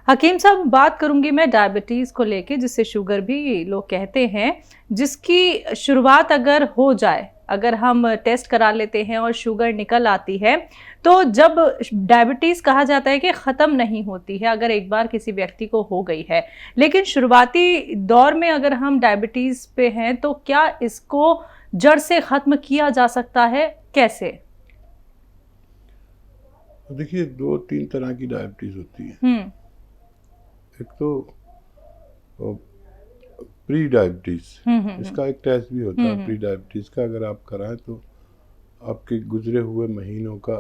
हकीम साहब, बात करूंगी मैं डायबिटीज़ को लेके, जिससे शुगर भी लोग कहते हैं, जिसकी शुरुआत अगर हो जाए, अगर हम टेस्ट करा लेते हैं और शुगर निकल आती है, तो जब डायबिटीज़ कहा जाता है कि ख़त्म नहीं होती है अगर एक बार किसी व्यक्ति को हो गई है, लेकिन शुरुआती दौर में अगर हम डायबिटीज़ पे हैं तो क्या इसको जड़ से ख़त्म किया जा सकता है? कैसे? देखिए, 2-3 तरह की डायबिटीज़ होती है। हम्म। एक तो प्री डायबिटीज़, हम्म। इसका एक टेस्ट भी होता है हम्म। प्री डायबिटीज़ का। अगर आप कराएं तो आपके गुजरे हुए महीनों का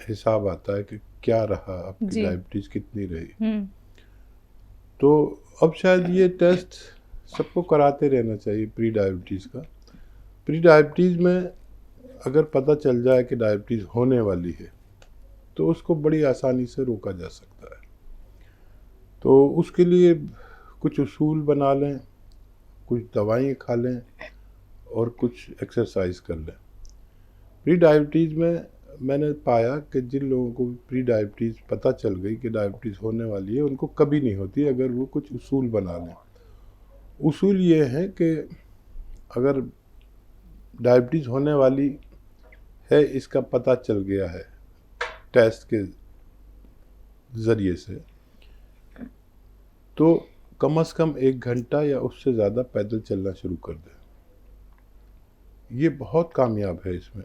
हिसाब आता है कि क्या रहा, आपकी जी। डायबिटीज़ कितनी रही। हम्म। तो अब शायद ये टेस्ट सबको कराते रहना चाहिए प्री डायबिटीज़ का। प्री डायबिटीज़ में अगर पता चल जाए कि डायबिटीज़ होने वाली है तो उसको बड़ी आसानी से रोका जा सकता है। तो उसके लिए कुछ उसूल बना लें, कुछ दवाएं खा लें और कुछ एक्सरसाइज कर लें। प्री डायबिटीज़ में मैंने पाया कि जिन लोगों को प्री डायबिटीज़ पता चल गई कि डायबिटीज़ होने वाली है, उनको कभी नहीं होती अगर वो कुछ उसूल बना लें। उसूल ये है कि अगर डायबिटीज़ होने वाली है, इसका पता चल गया है टेस्ट के ज़रिए से, तो कम से कम 1 घंटा या उससे ज़्यादा पैदल चलना शुरू कर दें। ये बहुत कामयाब है इसमें।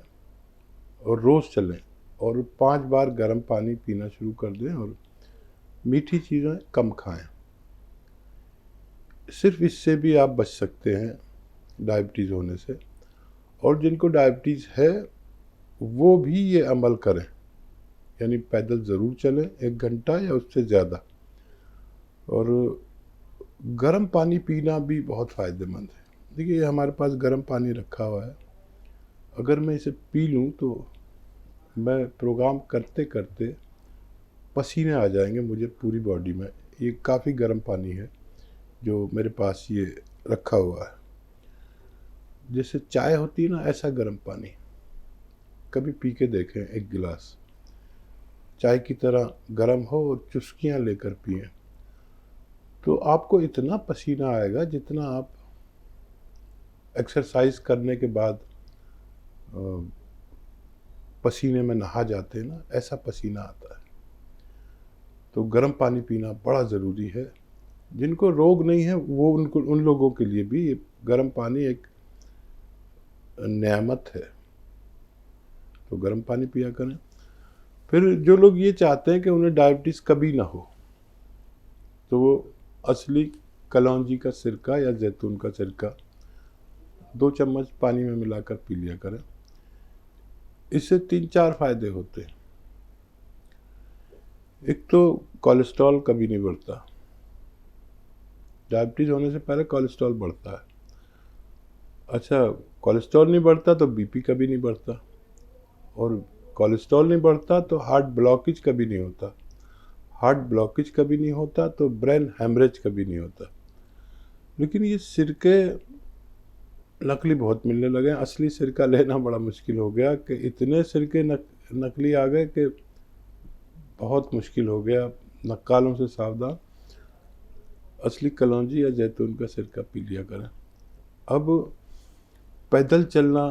और रोज़ चलें और 5 बार गर्म पानी पीना शुरू कर दें और मीठी चीज़ें कम खाएं। सिर्फ इससे भी आप बच सकते हैं डायबिटीज़ होने से। और जिनको डायबिटीज़ है वो भी ये अमल करें, यानी पैदल ज़रूर चलें 1 घंटा या उससे ज़्यादा। और गर्म पानी पीना भी बहुत फ़ायदेमंद है। देखिए, हमारे पास गर्म पानी रखा हुआ है, अगर मैं इसे पी लूँ तो मैं प्रोग्राम करते करते पसीने आ जाएंगे मुझे पूरी बॉडी में। ये काफ़ी गर्म पानी है जो मेरे पास ये रखा हुआ है। जैसे चाय होती है ना, ऐसा गर्म पानी कभी पी के देखें। 1 गिलास चाय की तरह गर्म हो और चुस्कियाँ लेकर पिएं, तो आपको इतना पसीना आएगा जितना आप एक्सरसाइज करने के बाद पसीने में नहा जाते हैं ना, ऐसा पसीना आता है। तो गर्म पानी पीना बड़ा ज़रूरी है। जिनको रोग नहीं है वो उन लोगों के लिए भी ये गर्म पानी एक नेमत है। तो गर्म पानी पिया करें। फिर जो लोग ये चाहते हैं कि उन्हें डायबिटीज़ कभी ना हो, तो वो असली कलौंजी का सिरका या जैतून का सिरका 2 चम्मच पानी में मिलाकर पी लिया करें। इससे 3-4 फायदे होते हैं। एक तो कोलेस्ट्रॉल कभी नहीं बढ़ता। डायबिटीज़ होने से पहले कोलेस्ट्रॉल बढ़ता है। अच्छा, कोलेस्ट्रॉल नहीं बढ़ता तो बीपी कभी नहीं बढ़ता, और कोलेस्ट्रॉल नहीं बढ़ता तो हार्ट ब्लॉकेज कभी नहीं होता, हार्ट ब्लॉकेज कभी नहीं होता तो ब्रेन हेमरेज कभी नहीं होता। लेकिन ये सिरके नकली बहुत मिलने लगे हैं। असली सिरका लेना बड़ा मुश्किल हो गया कि इतने सिरके नकली आ गए कि बहुत मुश्किल हो गया। नक्कालों से सावधान, असली कलौंजी या जैतून का सिरका पी लिया करें। अब पैदल चलना,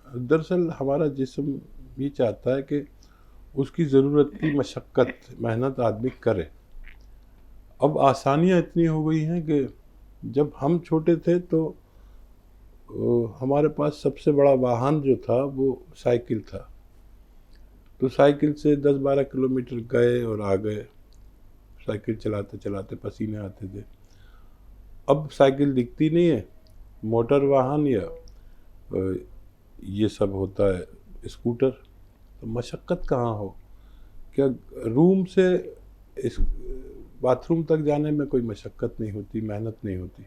दरअसल हमारा जिस्म ये चाहता है कि उसकी ज़रूरत की मशक्क़त, मेहनत आदमी करे। अब आसानियाँ इतनी हो गई हैं कि जब हम छोटे थे तो हमारे पास सबसे बड़ा वाहन जो था वो साइकिल था। तो साइकिल से 10-12 किलोमीटर गए और आ गए। साइकिल चलाते चलाते पसीने आते थे। अब साइकिल दिखती नहीं है, मोटर वाहन या ये सब होता है, स्कूटर। तो मशक्क़त कहाँ हो? क्या रूम से इस बाथरूम तक जाने में कोई मशक्क़त नहीं होती, मेहनत नहीं होती।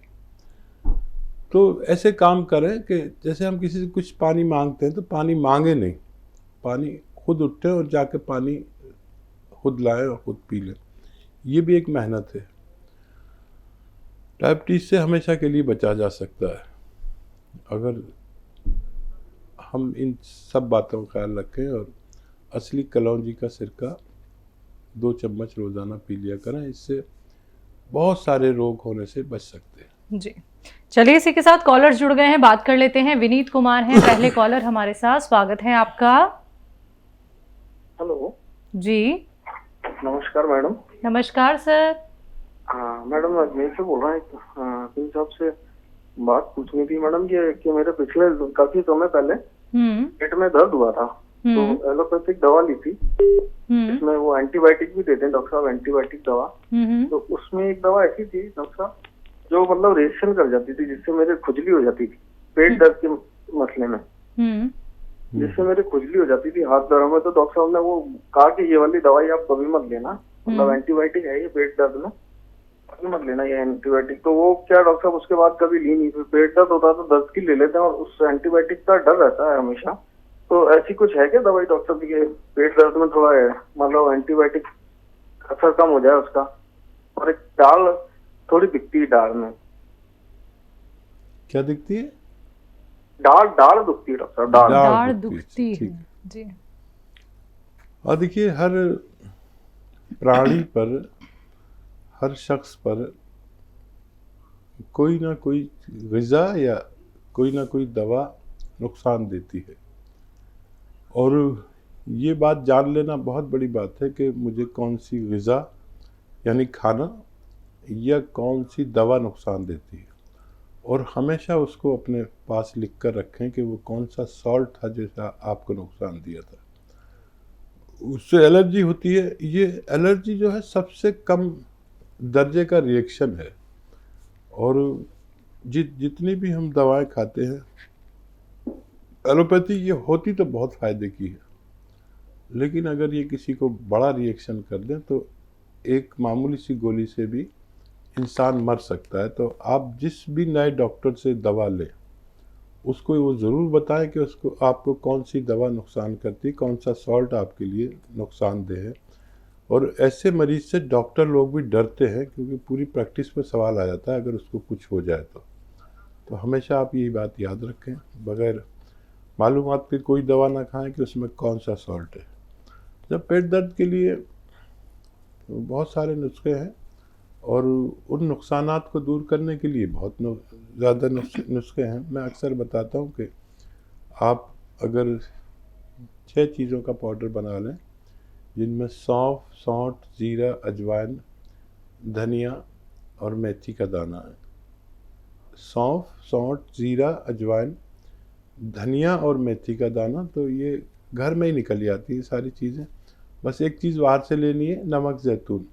तो ऐसे काम करें कि जैसे हम किसी से कुछ पानी मांगते हैं तो पानी मांगे नहीं, पानी खुद उठे और जाके पानी खुद लाएं और खुद पी लें। ये भी एक मेहनत है। डायबिटीज़ से हमेशा के लिए बचा जा सकता है अगर हम इन सब बातों का ख्याल रखें और असली कलौंजी का सिरका 2 चम्मच रोज़ाना पी लिया करें। इससे बहुत सारे रोग होने से बच सकते हैं। जी, चलिए इसी के साथ कॉलर जुड़ गए हैं, बात कर लेते हैं। विनीत कुमार हैं पहले कॉलर हमारे साथ, स्वागत है आपका। हेलो जी नमस्कार मैडम। नमस्कार सर। हाँ मैडम, अजमेर से बोल रहा हूँ। इन साहब से बात पूछनी थी मैडम कि मेरे पिछले काफी समय पहले पेट में दर्द हुआ था, तो एलोपैथिक दवा ली थी। इसमें वो एंटीबायोटिक भी देते हैं डॉक्टर साहब, एंटीबायोटिक दवा। तो उसमें एक दवा ऐसी थी डॉक्टर साहब जो मतलब रिएक्शन कर जाती थी, जिससे मेरे खुजली हो जाती थी पेट दर्द के मसले में, जिससे मेरी खुजली हो जाती थी हाथ पैरों में। तो डॉक्टर साहब ने वो कहा कि ये वाली दवाई आप कभी मत लेना, मतलब एंटीबायोटिक है ये पेट दर्द में, कभी मत लेना ये एंटीबायोटिक। तो वो क्या डॉक्टर साहब उसके बाद कभी ली नहीं। फिर पेट दर्द होता तो दर्द की ले लेते हैं और उस एंटीबायोटिक का डर रहता है हमेशा। तो ऐसी कुछ है क्या दवाई डॉक्टर साहब की पेट दर्द में थोड़ा मतलब एंटीबायोटिक असर कम हो जाए उसका? और एक दाल थोड़ी दिखती है दाल में। क्या दिखती है? दाढ़ दुखती है डॉक्टर साहब, दाढ़ दुखती है। ठीक। जी और देखिए, हर प्राणी पर, हर शख्स पर कोई ना कोई ग़िज़ा या कोई ना कोई दवा नुकसान देती है। और ये बात जान लेना बहुत बड़ी बात है कि मुझे कौन सी ग़िज़ा यानी खाना या कौन सी दवा नुकसान देती है। और हमेशा उसको अपने पास लिख कर रखें कि वो कौन सा सॉल्ट था जैसा आपको नुकसान दिया था। उससे एलर्जी होती है। ये एलर्जी जो है सबसे कम दर्जे का रिएक्शन है। और जितनी भी हम दवाएं खाते हैं एलोपैथी, ये होती तो बहुत फ़ायदे की है, लेकिन अगर ये किसी को बड़ा रिएक्शन कर दें तो एक मामूली सी गोली से भी इंसान मर सकता है। तो आप जिस भी नए डॉक्टर से दवा लें उसको वो ज़रूर बताएं कि उसको आपको कौन सी दवा नुकसान करती है, कौन सा सॉल्ट आपके लिए नुकसानदेह है। और ऐसे मरीज़ से डॉक्टर लोग भी डरते हैं, क्योंकि पूरी प्रैक्टिस पे सवाल आ जाता है अगर उसको कुछ हो जाए तो हमेशा आप यही बात याद रखें, बग़ैर मालूमात के कोई दवा ना खाएं कि उसमें कौन सा सॉल्ट है। जब पेट दर्द के लिए तो बहुत सारे नुस्खे हैं, और उन नुकसानात को दूर करने के लिए बहुत ज़्यादा नुस्खे हैं। मैं अक्सर बताता हूँ कि आप अगर 6 चीज़ों का पाउडर बना लें, जिनमें सौंफ, सौंठ, जीरा, अजवाइन, धनिया और मेथी का दाना है। सौंफ, सौंठ, जीरा, अजवाइन, धनिया और मेथी का दाना, तो ये घर में ही निकल जाती है सारी चीज़ें। बस एक चीज़ बाहर से लेनी है, नमक ज़ैतून।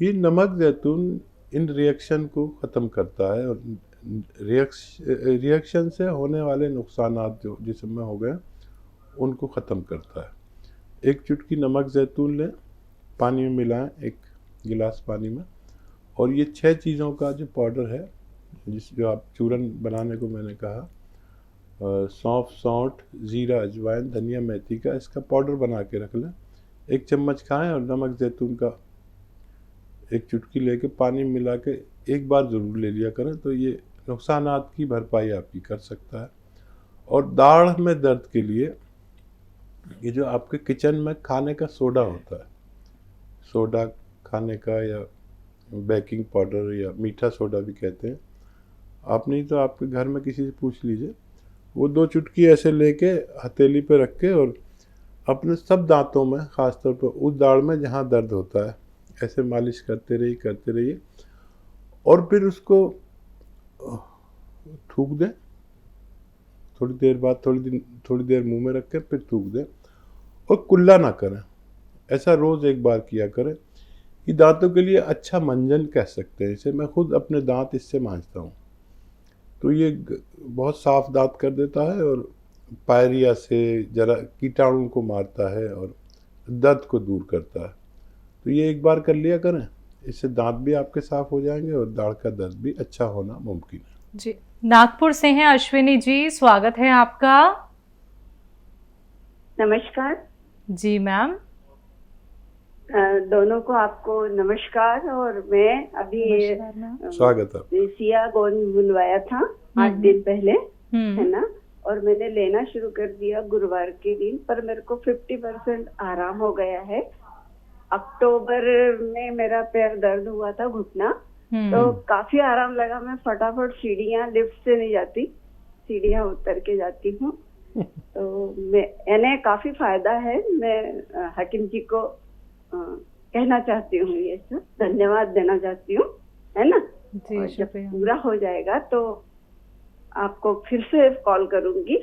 ये नमक ज़ैतून इन रिएक्शन को ख़त्म करता है, और रिएक्शन से होने वाले नुकसानात जो जिस्म में हो गए उनको ख़त्म करता है। एक चुटकी नमक ज़ैतून लें, पानी में मिलाएं, 1 गिलास पानी में, और ये 6 चीज़ों का जो पाउडर है, जो आप चूरन बनाने को मैंने कहा, सौंफ, सौंठ, जीरा, अजवाइन, धनिया, मेथी का, इसका पाउडर बना के रख लें। 1 चम्मच खाएं और नमक ज़ैतून का 1 चुटकी लेके पानी मिला के एक बार ज़रूर ले लिया करें, तो ये नुकसानात की भरपाई आपकी कर सकता है। और दाढ़ में दर्द के लिए ये जो आपके किचन में खाने का सोडा होता है, सोडा खाने का, या बेकिंग पाउडर या मीठा सोडा भी कहते हैं, आप नहीं तो आपके घर में किसी से पूछ लीजिए, वो 2 चुटकी ऐसे लेके हथेली पे रख के और अपने सब दांतों में, ख़ासतौर पर उस दाढ़ में जहाँ दर्द होता है, ऐसे मालिश करते रहिए और फिर उसको थूक दें। थोड़ी देर बाद थोड़ी देर मुंह में रख के फिर थूक दें, और कुल्ला ना करें। ऐसा रोज़ 1 बार किया करें। ये दांतों के लिए अच्छा मंजन कह सकते हैं इसे। मैं खुद अपने दांत इससे मांजता हूँ, तो ये बहुत साफ दांत कर देता है, और पायरिया से जरा कीटाणु को मारता है और दर्द को दूर करता है। तो ये 1 बार कर लिया करें, इससे दांत भी आपके साफ हो जाएंगे और दाढ़ का दर्द भी अच्छा होना मुमकिन है। जी, नागपुर से हैं अश्विनी जी, स्वागत है आपका। नमस्कार जी मैम। दोनों को आपको नमस्कार। और मैं अभी स्वागत है। सिया गोंद बुलवाया था 8 दिन पहले, है ना, और मैंने लेना शुरू कर दिया गुरुवार के दिन, पर मेरे को 50% आराम हो गया है। अक्टूबर में मेरा पैर दर्द हुआ था, घुटना, तो काफी आराम लगा। मैं फटाफट सीढ़ियाँ, लिफ्ट से नहीं जाती, सीढ़ियाँ उतर के जाती हूँ। तो मैंने काफी फायदा है। मैं हकीम जी को कहना चाहती हूँ, ये सब धन्यवाद देना चाहती हूँ, है ना। जी, और जब शुक्रिया। पूरा हो जाएगा तो आपको फिर से कॉल करूंगी।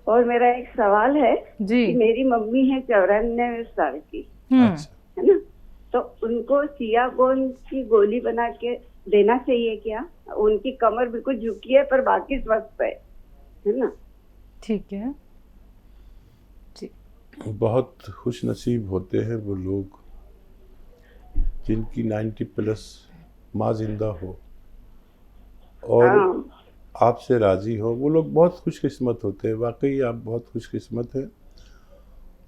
और मेरा एक सवाल है जी। कि मेरी मम्मी है 94 साल की, अच्छा, है ना, तो उनको सियागोन की गोली बना के देना चाहिए क्या? उनकी कमर बिल्कुल झुकी है पर बाकी स्वस्थ है ना। ठीक है जी। बहुत खुश नसीब होते हैं वो लोग जिनकी 90 प्लस माँ जिंदा हो और हाँ, आपसे राज़ी हो। वो लोग बहुत खुशकिस्मत होते हैं, वाकई आप बहुत खुशकिस्मत हैं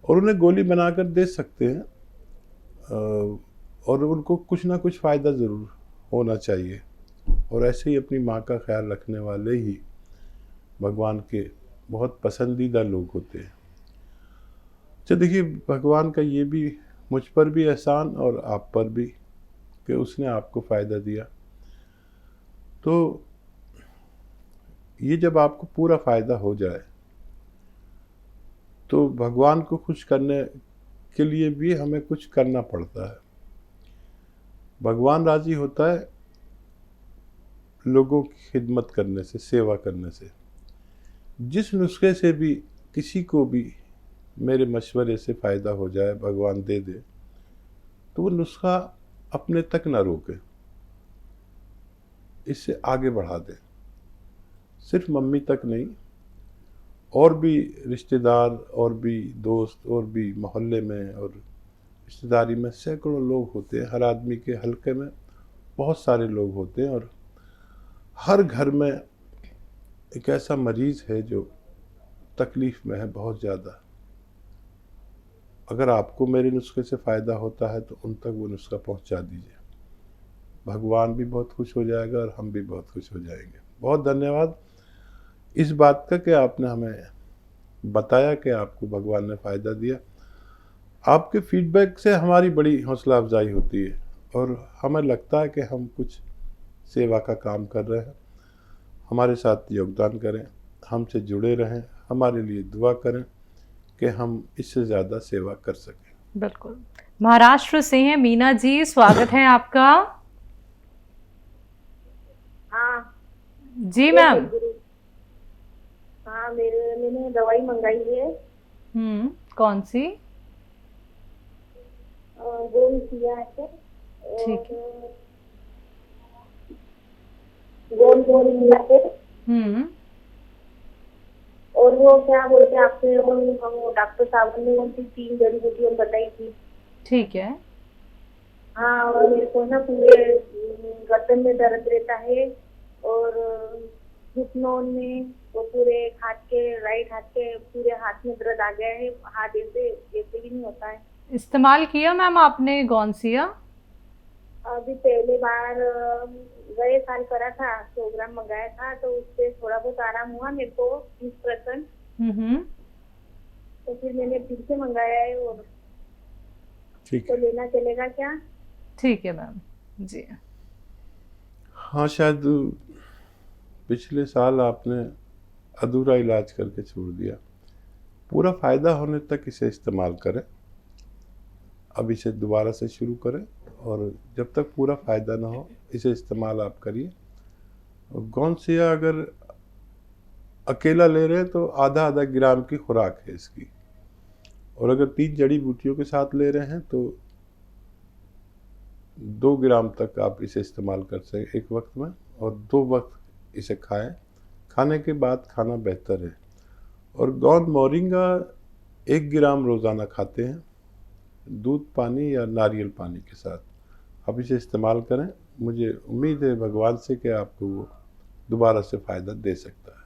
और उन्हें गोली बनाकर दे सकते हैं। और उनको कुछ ना कुछ फ़ायदा ज़रूर होना चाहिए और ऐसे ही अपनी माँ का ख्याल रखने वाले ही भगवान के बहुत पसंदीदा लोग होते हैं। अच्छा देखिए, भगवान का ये भी मुझ पर भी एहसान और आप पर भी कि उसने आपको फ़ायदा दिया। तो ये जब आपको पूरा फ़ायदा हो जाए तो भगवान को खुश करने के लिए भी हमें कुछ करना पड़ता है। भगवान राज़ी होता है लोगों की खिदमत करने से, सेवा करने से। जिस नुस्खे से भी किसी को भी मेरे मशवरे से फ़ायदा हो जाए, भगवान दे दे, तो वो नुस्खा अपने तक ना रोके, इससे आगे बढ़ा दे। सिर्फ मम्मी तक नहीं, और भी रिश्तेदार, और भी दोस्त, और भी मोहल्ले में और रिश्तेदारी में सैकड़ों लोग होते हैं। हर आदमी के हलके में बहुत सारे लोग होते हैं और हर घर में एक ऐसा मरीज़ है जो तकलीफ़ में है बहुत ज़्यादा। अगर आपको मेरे नुस्खे से फ़ायदा होता है तो उन तक वो नुस्खा पहुंचा दीजिए। भगवान भी बहुत खुश हो जाएगा और हम भी बहुत खुश हो जाएंगे। बहुत धन्यवाद इस बात का कि आपने हमें बताया कि आपको भगवान ने फ़ायदा दिया। आपके फीडबैक से हमारी बड़ी हौसला अफजाई होती है और हमें लगता है कि हम कुछ सेवा का काम कर रहे हैं। हमारे साथ योगदान करें, हमसे जुड़े रहें, हमारे लिए दुआ करें कि हम इससे ज़्यादा सेवा कर सकें। बिल्कुल। महाराष्ट्र से हैं मीना जी, स्वागत है आपका। हाँ जी मैम। हाँ, मैंने दवाई मंगाई है। कौन सी? गोल किया है। ठीक है। गोल गोल मिला है। और वो क्या बोलते हैं आपसे, हम डॉक्टर साहब ने उनकी 3 जड़ी बूटियां बताई थी। ठीक है। हाँ, और मेरे को ना पूरे गर्दन में दर्द रहता है और घुटनों में, वो पूरे हाथ के, राइट हाथ के पूरे हाथ में दर्द आ गया है। हाथ ऐसे भी नहीं होता है। इस्तेमाल किया मैम आपने गौनसिया? अभी पहले बार गए साल करा था, 100 ग्राम मंगाया था, तो उससे थोड़ा बहुत आराम हुआ मेरे को 30%। तो फिर मैंने फिर से मंगाया है। और ठीक तो है। लेना चलेगा क्या? ठीक है मैम जी। हाँ, शायद पिछले साल आपने अधूरा इलाज करके छोड़ दिया। पूरा फ़ायदा होने तक इसे इस्तेमाल करें। अब इसे दोबारा से शुरू करें और जब तक पूरा फ़ायदा ना हो इसे इस्तेमाल आप करिए। गौनसिया अगर अकेला ले रहे हैं तो आधा आधा ग्राम की खुराक है इसकी, और अगर 3 जड़ी बूटियों के साथ ले रहे हैं तो 2 ग्राम तक आप इसे इस्तेमाल कर सकें एक वक्त में, और 2 वक्त इसे खाएं। खाने के बाद खाना बेहतर है। और गौन मोरिंगा 1 ग्राम रोज़ाना खाते हैं, दूध पानी या नारियल पानी के साथ। आप इसे इस्तेमाल करें। मुझे उम्मीद है भगवान से कि आपको वो दोबारा से फ़ायदा दे सकता है।